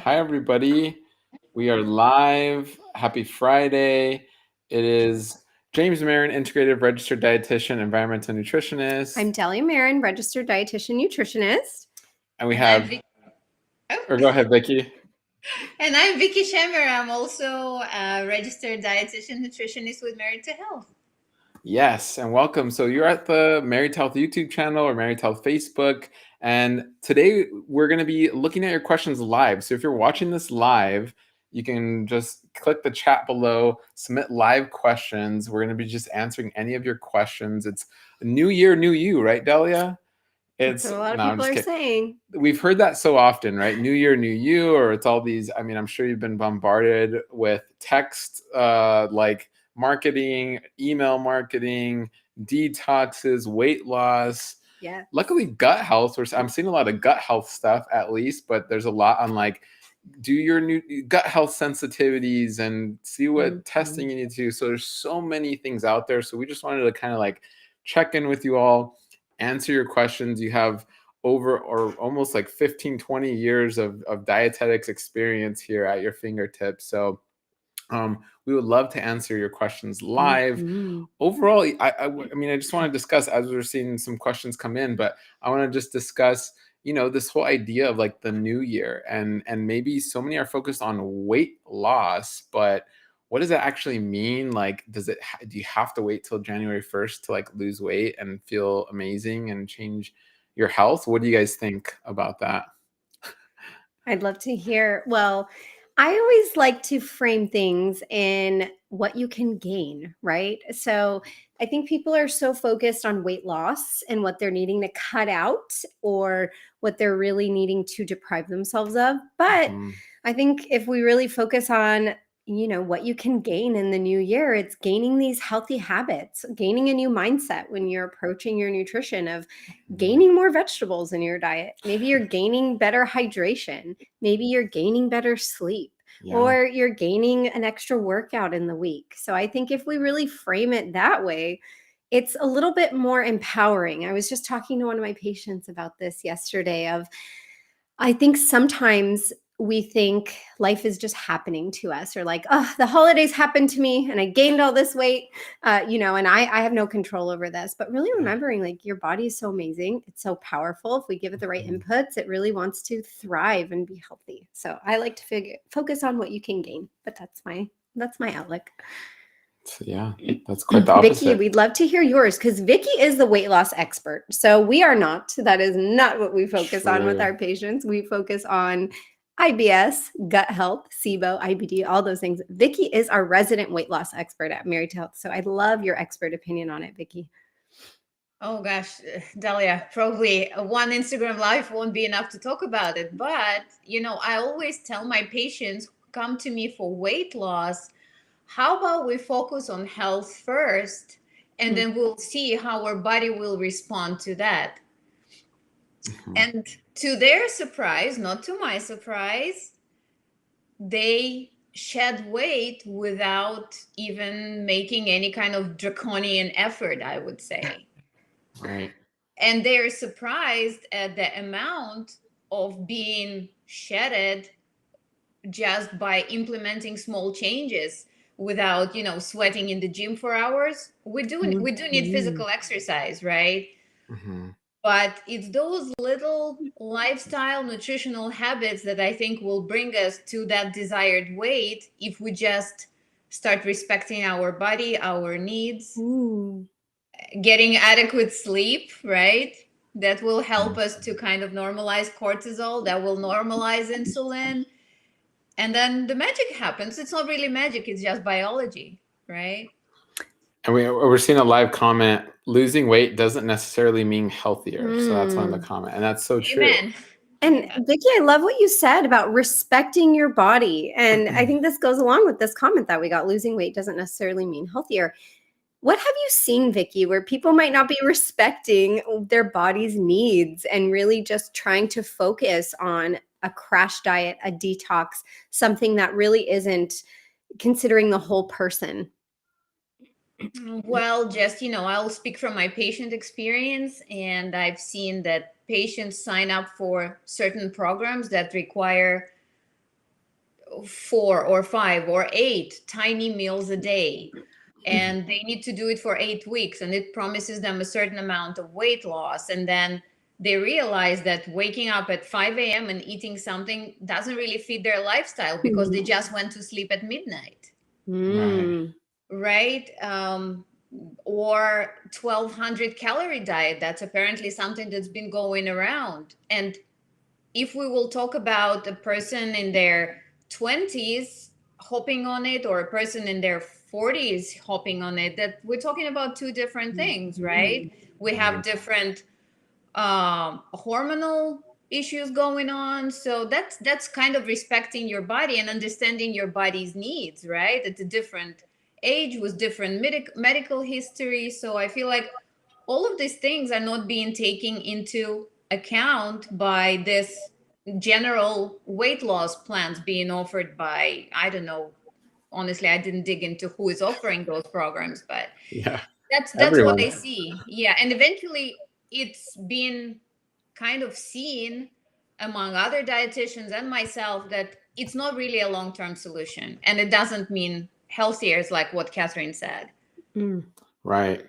Hi, everybody. We are live. Happy Friday. It is James Marin, Integrative Registered Dietitian, Environmental Nutritionist. I'm Dahlia Marin, Registered Dietitian Nutritionist. And we And have... Or go ahead, Vicky. And I'm Vicky Shemer. I'm also a registered dietitian nutritionist with Married to Health. Yes, and welcome. So you're at the Married to Health YouTube channel or Married to Health Facebook. And today we're going to be looking at your questions live. So if you're watching this live, you can just click the chat below, submit live questions. We're going to be just answering any of your questions. It's a new year, new you, right, Dahlia? That's what a lot of people are saying. We've heard that so often, right? New year, new you, or it's all these. I mean, I'm sure you've been bombarded with text, like marketing, email marketing, detoxes, weight loss. Yeah. Luckily, gut health. I'm seeing a lot of gut health stuff, at least, but there's a lot on like do your new gut health sensitivities and see what testing you need to do. So there's so many things out there. So we just wanted to kind of like check in with you all, answer your questions. You have over or almost like 15, 20 years of dietetics experience here at your fingertips. So we would love to answer your questions live. Overall, I mean, I just want to discuss, as we're seeing some questions come in, but I want to just discuss, you know, this whole idea of like the new year, and maybe so many are focused on weight loss, but what does that actually mean? Like, do you have to wait till January 1st to like lose weight and feel amazing and change your health? What do you guys think about that? I'd love to hear. Well, I always like to frame things in what you can gain, right? So I think people are so focused on weight loss and what they're needing to cut out or what they're really needing to deprive themselves of. But I think if we really focus on, you know, what you can gain in the new year, it's gaining these healthy habits, gaining a new mindset when you're approaching your nutrition, of gaining more vegetables in your diet. Maybe you're gaining better hydration. Maybe you're gaining better sleep, or you're gaining an extra workout in the week. So I think if we really frame it that way, it's a little bit more empowering. I was just talking to one of my patients about this yesterday of, I think sometimes we think life is just happening to us, or like, oh, the holidays happened to me and I gained all this weight, you know, and I have no control over this. But really remembering, like, your body is so amazing. It's so powerful. If we give it the right inputs, it really wants to thrive and be healthy. So I like to focus on what you can gain, but that's my outlook. Yeah, that's quite the opposite. Vicky, we'd love to hear yours, because Vicky is the weight loss expert. So we are not. That is not what we focus on with our patients. We focus on IBS, gut health, SIBO, IBD, all those things. Vicky is our resident weight loss expert at Married to Health. So I'd love your expert opinion on it, Vicky. Oh gosh, Dahlia, probably one Instagram live won't be enough to talk about it. But, you know, I always tell my patients who come to me for weight loss, how about we focus on health first, and then we'll see how our body will respond to that. And to their surprise, not to my surprise, they shed weight without even making any kind of draconian effort, I would say. Right. And they're surprised at the amount of being shedded just by implementing small changes without, you know, sweating in the gym for hours. We do need physical exercise, right? But it's those little lifestyle nutritional habits that I think will bring us to that desired weight if we just start respecting our body, our needs, getting adequate sleep, right? That will help us to kind of normalize cortisol, that will normalize insulin. And then the magic happens. It's not really magic, it's just biology, right? And we're seeing a live comment, losing weight doesn't necessarily mean healthier. So that's one of the comments. And that's so true. Amen. And Vicky, I love what you said about respecting your body. And I think this goes along with this comment that we got, losing weight doesn't necessarily mean healthier. What have you seen, Vicky, where people might not be respecting their body's needs and really just trying to focus on a crash diet, a detox, something that really isn't considering the whole person? Well, just, you know, I'll speak from my patient experience, and I've seen that patients sign up for certain programs that require 4 or 5 or 8 tiny meals a day, and they need to do it for 8 weeks, and it promises them a certain amount of weight loss, and then they realize that waking up at 5 a.m. and eating something doesn't really fit their lifestyle because they just went to sleep at midnight. Right. Right? Or 1200 calorie diet. That's apparently something that's been going around. And if we will talk about a person in their 20s hopping on it, or a person in their 40s hopping on it, that we're talking about two different things, right? We have different hormonal issues going on, so that's kind of respecting your body and understanding your body's needs, right, at a different age with different medical history. So I feel like all of these things are not being taken into account by this general weight loss plans being offered by, I don't know, honestly, I didn't dig into who is offering those programs, but Yeah. that's what I Everyone. see. Yeah, and eventually it's been kind of seen among other dietitians and myself that it's not really a long-term solution, and it doesn't mean healthier, is like what Catherine said. Right.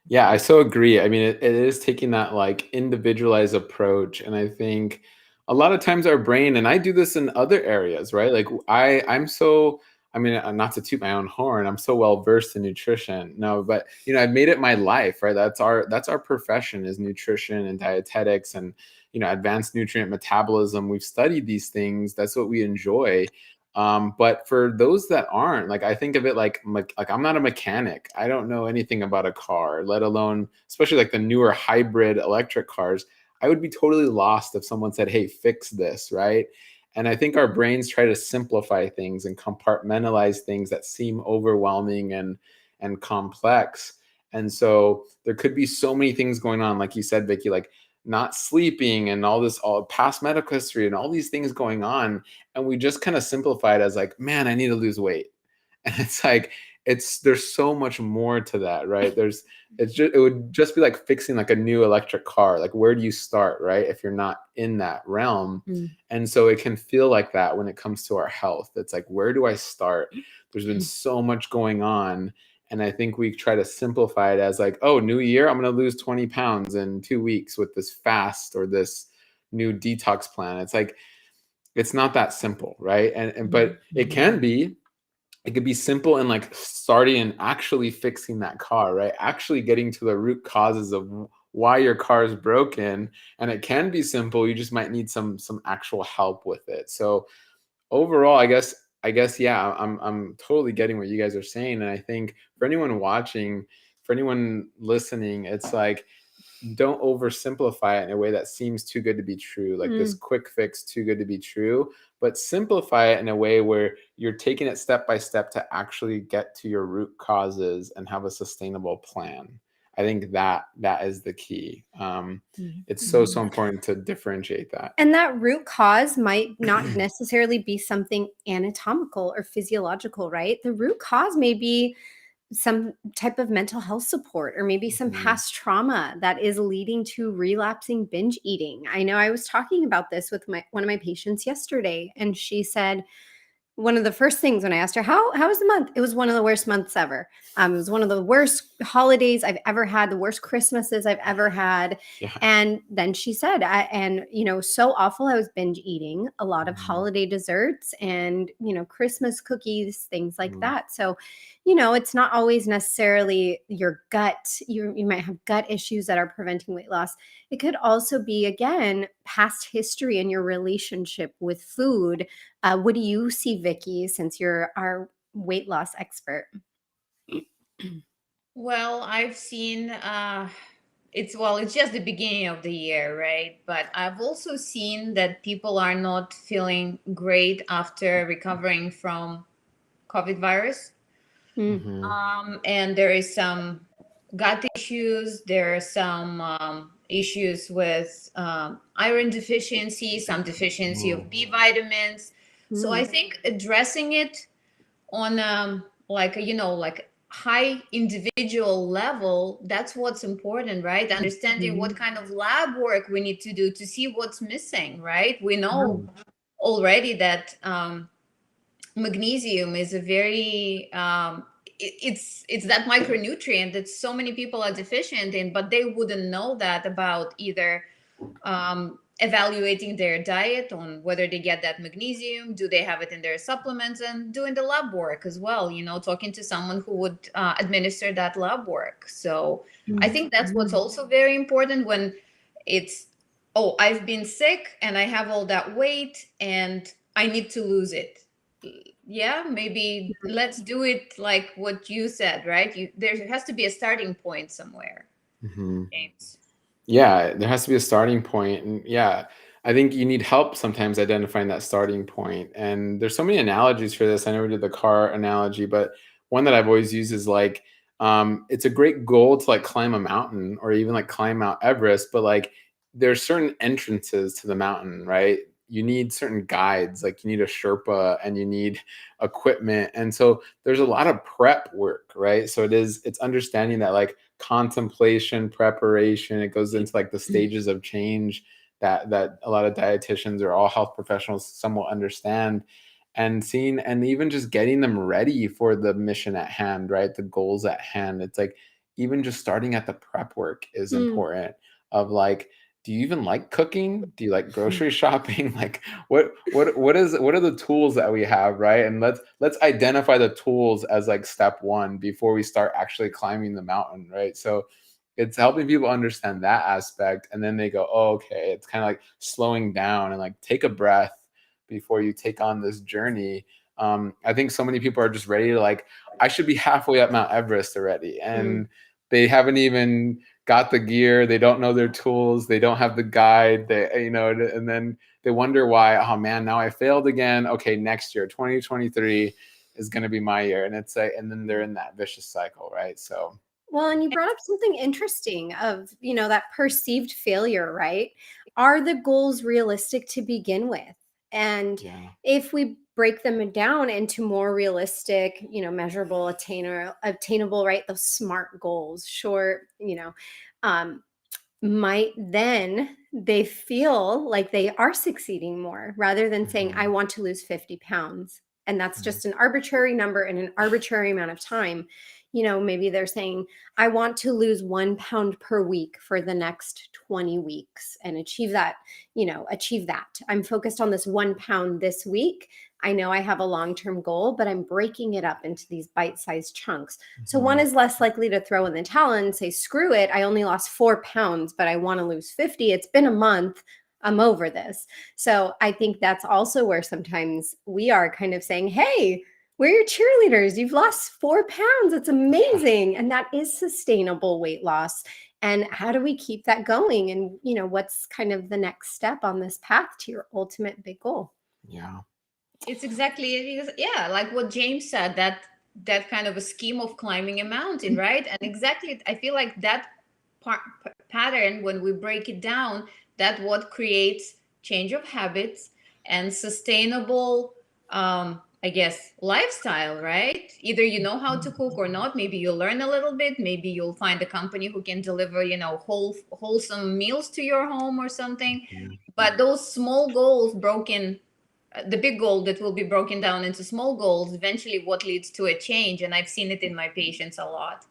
Yeah, I so agree. I mean, it is taking that like individualized approach. And I think a lot of times our brain, and I do this in other areas, right? Like I mean, not to toot my own horn, I'm so well versed in nutrition. No, but I've made it my life, right? That's our profession, is nutrition and dietetics and, advanced nutrient metabolism. We've studied these things. That's what we enjoy. But for those that aren't, like, I think of it like I'm not a mechanic. I don't know anything about a car, let alone, especially like the newer hybrid electric cars. I would be totally lost if someone said, "Hey, fix this," right? And I think our brains try to simplify things and compartmentalize things that seem overwhelming and complex. And so there could be so many things going on, like you said, Vicky, like not sleeping and all past medical history and all these things going on, and we just kind of simplify it as like, man, I need to lose weight. And it's like, there's so much more to that, right? It would just be like fixing like a new electric car. Like, where do you start, right, if you're not in that realm? And so it can feel like that when it comes to our health. It's like, where do I start? There's been so much going on. And I think we try to simplify it as like, oh, new year, I'm going to lose 20 pounds in 2 weeks with this fast or this new detox plan. It's like, it's not that simple, right? But it can be. It could be simple and like starting and actually fixing that car, right? Actually getting to the root causes of why your car is broken. And it can be simple. You just might need some actual help with it. So overall, I guess, yeah, I'm totally getting what you guys are saying. And I think for anyone watching, for anyone listening, it's like, don't oversimplify it in a way that seems too good to be true, like this quick fix, too good to be true, but simplify it in a way where you're taking it step by step to actually get to your root causes and have a sustainable plan. I think that is the key. It's so important to differentiate that. And that root cause might not necessarily be something anatomical or physiological, right? The root cause may be some type of mental health support, or maybe some past trauma that is leading to relapsing binge eating. I know I was talking about this with one of my patients yesterday, and she said, one of the first things when I asked her, how was the month? It was one of the worst months ever. It was one of the worst holidays I've ever had, the worst Christmases I've ever had. Yeah. And then she said, so awful. I was binge eating a lot of holiday desserts and, Christmas cookies, things like that. So, it's not always necessarily your gut. You might have gut issues that are preventing weight loss. It could also be, again, past history in your relationship with food. What do you see, Vicky, since you're our weight loss expert? Well, I've seen it's just the beginning of the year, right? But I've also seen that people are not feeling great after recovering from COVID virus. And there is some gut issues. There are some issues with iron deficiency, some deficiency of B vitamins. So I think addressing it on like high individual level, that's what's important, right? Understanding what kind of lab work we need to do to see what's missing, right? We know already that magnesium is a very it's that micronutrient that so many people are deficient in, but they wouldn't know that about either evaluating their diet on whether they get that magnesium, do they have it in their supplements, and doing the lab work as well, talking to someone who would administer that lab work. So I think that's what's also very important when it's, oh, I've been sick and I have all that weight and I need to lose it. Yeah, maybe let's do it like what you said, right? There has to be a starting point somewhere, James. Yeah, there has to be a starting point. And yeah, I think you need help sometimes identifying that starting point. And there's so many analogies for this. I know we did the car analogy, but one that I've always used is like, it's a great goal to like climb a mountain or even like climb Mount Everest, but like there's certain entrances to the mountain, right? You need certain guides, like you need a Sherpa and you need equipment. And so there's a lot of prep work, right? So it's understanding that like contemplation, preparation, it goes into like the stages of change that a lot of dietitians or all health professionals somewhat understand, and seeing and even just getting them ready for the mission at hand, right? The goals at hand. It's like even just starting at the prep work is important, of like, do you even like cooking? Do you like grocery shopping? Like what are the tools that we have, right? And let's identify the tools as like step one before we start actually climbing the mountain, right? So it's helping people understand that aspect, and then they go, oh, okay. It's kind of like slowing down and like take a breath before you take on this journey. I think so many people are just ready to like, I should be halfway up Mount Everest already, and they haven't even got the gear. They don't know their tools. They don't have the guide. And then they wonder why, oh man, now I failed again. Okay, next year, 2023 is going to be my year. And it's like, and then they're in that vicious cycle, right? So. Well, and you brought up something interesting of, that perceived failure, right? Are the goals realistic to begin with? And Yeah. if we break them down into more realistic, measurable, attainable, right? Those SMART goals, short, might then they feel like they are succeeding more rather than saying, I want to lose 50 pounds. And that's just an arbitrary number in an arbitrary amount of time. Maybe they're saying, I want to lose 1 pound per week for the next 20 weeks and achieve that. I'm focused on this 1 pound this week. I know I have a long-term goal, but I'm breaking it up into these bite-sized chunks. So one is less likely to throw in the towel and say, screw it, I only lost 4 pounds, but I want to lose 50. It's been a month. I'm over this. So I think that's also where sometimes we are kind of saying, hey, we're your cheerleaders. You've lost 4 pounds. It's amazing. And that is sustainable weight loss. And how do we keep that going? And, what's kind of the next step on this path to your ultimate big goal? Yeah. It's exactly it is. Yeah, like what James said, that kind of a scheme of climbing a mountain, right? And exactly, I feel like that pattern, when we break it down, that what creates change of habits and sustainable, I guess, lifestyle, right? Either you know how to cook or not. Maybe you'll learn a little bit. Maybe you'll find a company who can deliver, wholesome meals to your home or something. But those small goals broken, the big goal that will be broken down into small goals, eventually what leads to a change. And I've seen it in my patients a lot.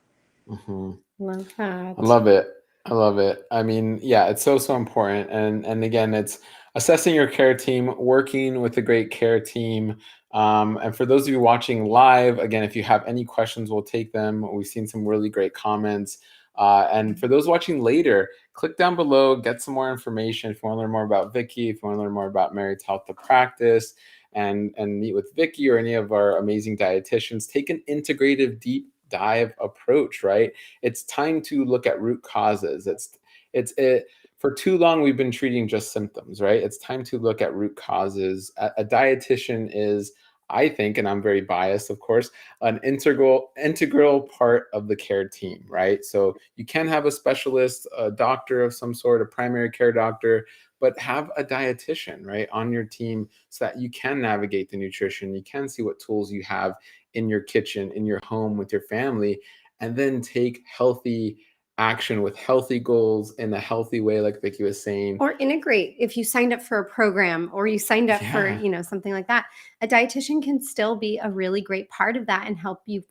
Love that. I love it. I love it. I mean, yeah, it's so important. And again, it's assessing your care team, working with a great care team. And for those of you watching live, again, if you have any questions, we'll take them. We've seen some really great comments. And for those watching later, click down below, get some more information. If you want to learn more about Vicky, if you want to learn more about Mary's Health to Practice, and meet with Vicky or any of our amazing dietitians, take an integrative deep dive approach, right? It's time to look at root causes. For too long, we've been treating just symptoms, right? It's time to look at root causes. A dietitian is, I think, and I'm very biased, of course, an integral part of the care team, right? So you can have a specialist, a doctor of some sort, a primary care doctor, but have a dietitian, right, on your team so that you can navigate the nutrition. You can see what tools you have in your kitchen, in your home, with your family, and then take healthy action with healthy goals in a healthy way, like Vicky was saying. Or integrate. If you signed up for a program or you signed up for, something like that, a dietitian can still be a really great part of that and help you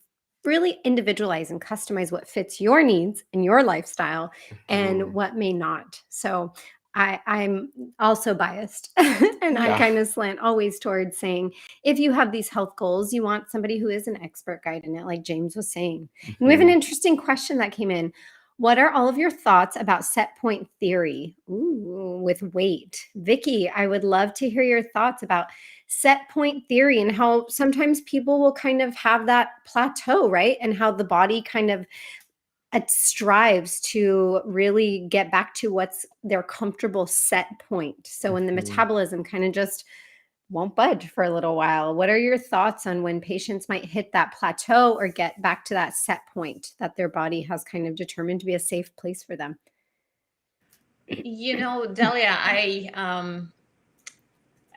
really individualize and customize what fits your needs and your lifestyle and what may not. So I'm also biased and I kind of slant always towards saying, if you have these health goals, you want somebody who is an expert guide in it, like James was saying. And we have an interesting question that came in. What are all of your thoughts about set point theory? Ooh, with weight. Vicky, I would love to hear your thoughts about set point theory and how sometimes people will kind of have that plateau, right? And how the body kind of strives to really get back to what's their comfortable set point. So when the metabolism kind of just won't budge for a little while. What are your thoughts on when patients might hit that plateau or get back to that set point that their body has kind of determined to be a safe place for them? Dahlia,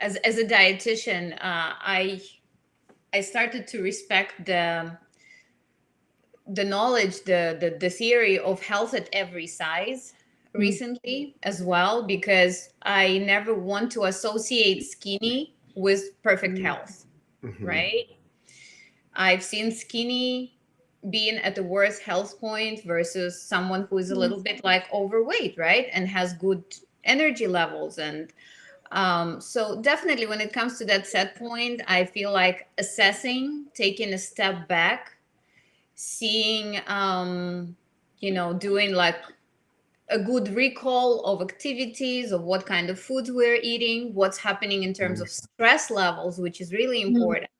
as a dietitian, I started to respect the knowledge, the theory of health at every size recently as well, because I never want to associate skinny with perfect health, right? I've seen skinny being at the worst health point versus someone who is a little bit like overweight, right? And has good energy levels. And so definitely when it comes to that set point, I feel like assessing, taking a step back, seeing, doing like a good recall of activities, of what kind of foods we're eating, what's happening in terms of stress levels, which is really important,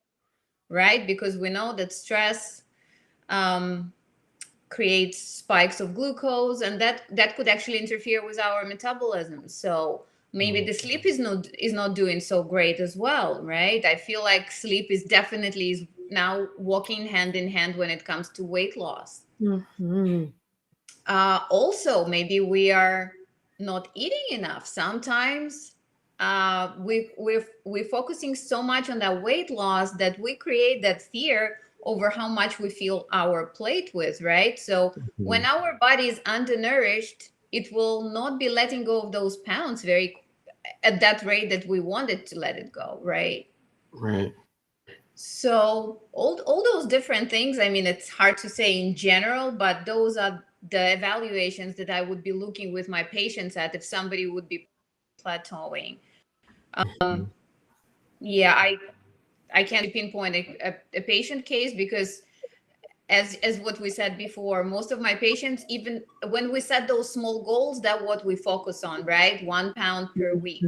right? Because we know that stress creates spikes of glucose, and that could actually interfere with our metabolism. So maybe the sleep is not doing so great as well, right? I feel like sleep is definitely now walking hand in hand when it comes to weight loss. Also, maybe we are not eating enough. Sometimes we're focusing so much on that weight loss that we create that fear over how much we fill our plate with, right? So when our body is undernourished, it will not be letting go of those pounds at that rate that we wanted to let it go, right? Right. So all those different things, I mean, it's hard to say in general, but those are the evaluations that I would be looking with my patients at if somebody would be plateauing. Yeah, I can't pinpoint a patient case because as what we said before, most of my patients, even when we set those small goals, that's what we focus on, right? 1 pound per week.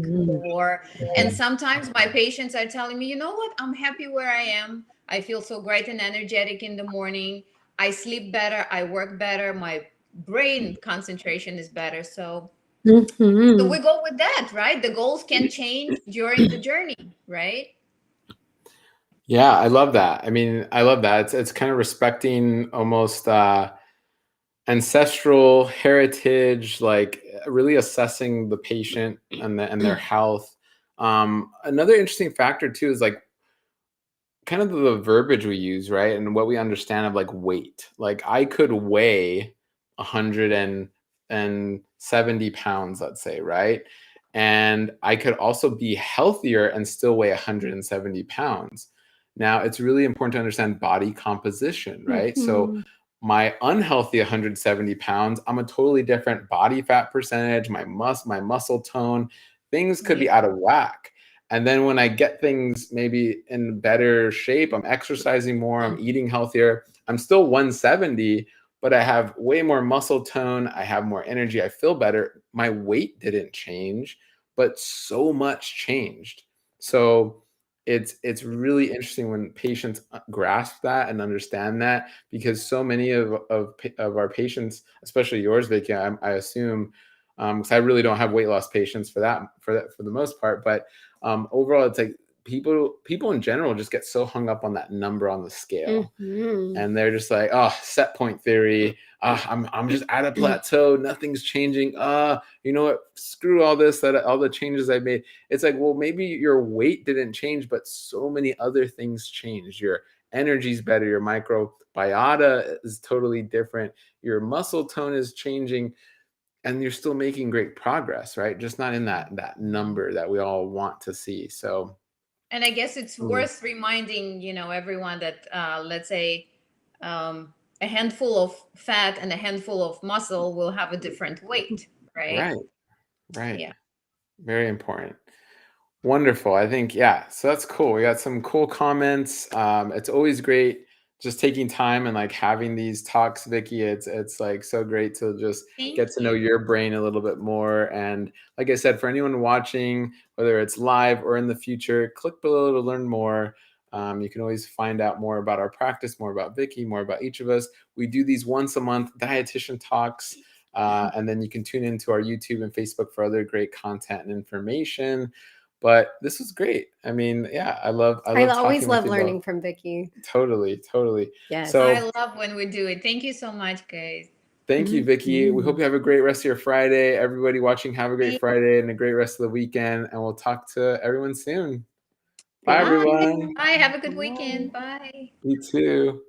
And sometimes my patients are telling me, you know what, I'm happy where I am. I feel so great and energetic in the morning. I sleep better. I work better. My brain concentration is better. So we go with that, right? The goals can change during the journey, right? Yeah, I love that. I mean, I love that. It's kind of respecting almost ancestral heritage, like really assessing the patient and their health. Another interesting factor too is like kind of the verbiage we use, right? And what we understand of like weight. Like I could weigh 170 pounds, let's say, right? And I could also be healthier and still weigh 170 pounds. Now, it's really important to understand body composition, right? So my unhealthy 170 pounds, I'm a totally different body fat percentage, my muscle tone, things could be out of whack. And then when I get things maybe in better shape, I'm exercising more, I'm eating healthier, I'm still 170, but I have way more muscle tone, I have more energy, I feel better. My weight didn't change, but so much changed. So it's really interesting when patients grasp that and understand that, because so many of our patients, especially yours, Vicky, I assume, because I really don't have weight loss patients for the most part, but overall, it's like people in general just get so hung up on that number on the scale, and they're just like, oh, set point theory. I'm just at a plateau. Nothing's changing. You know what? Screw all this. All the changes I made. It's like, well, maybe your weight didn't change, but so many other things changed. Your energy's better, your microbiota is totally different, your muscle tone is changing, and you're still making great progress, right? Just not in that number that we all want to see. So, and I guess it's worth reminding, everyone that, let's say, a handful of fat and a handful of muscle will have a different weight, right? Right. Yeah. Very important. Wonderful. I think, yeah. So that's cool. We got some cool comments. It's always great just taking time and like having these talks, Vicky. It's like so great to just get to know your brain a little bit more. And like I said, for anyone watching, whether it's live or in the future, click below to learn more. You can always find out more about our practice, more about Vicky, more about each of us. We do these once a month dietitian talks. And then you can tune into our YouTube and Facebook for other great content and information. But this was great. I mean, yeah, I always love learning from Vicky. Totally. Yes. So I love when we do it. Thank you so much, guys. thank you, Vicky. We hope you have a great rest of your Friday. Everybody watching, have a great Friday and a great rest of the weekend. And we'll talk to everyone soon. Bye, everyone. Bye. Have a good weekend. Bye. You too.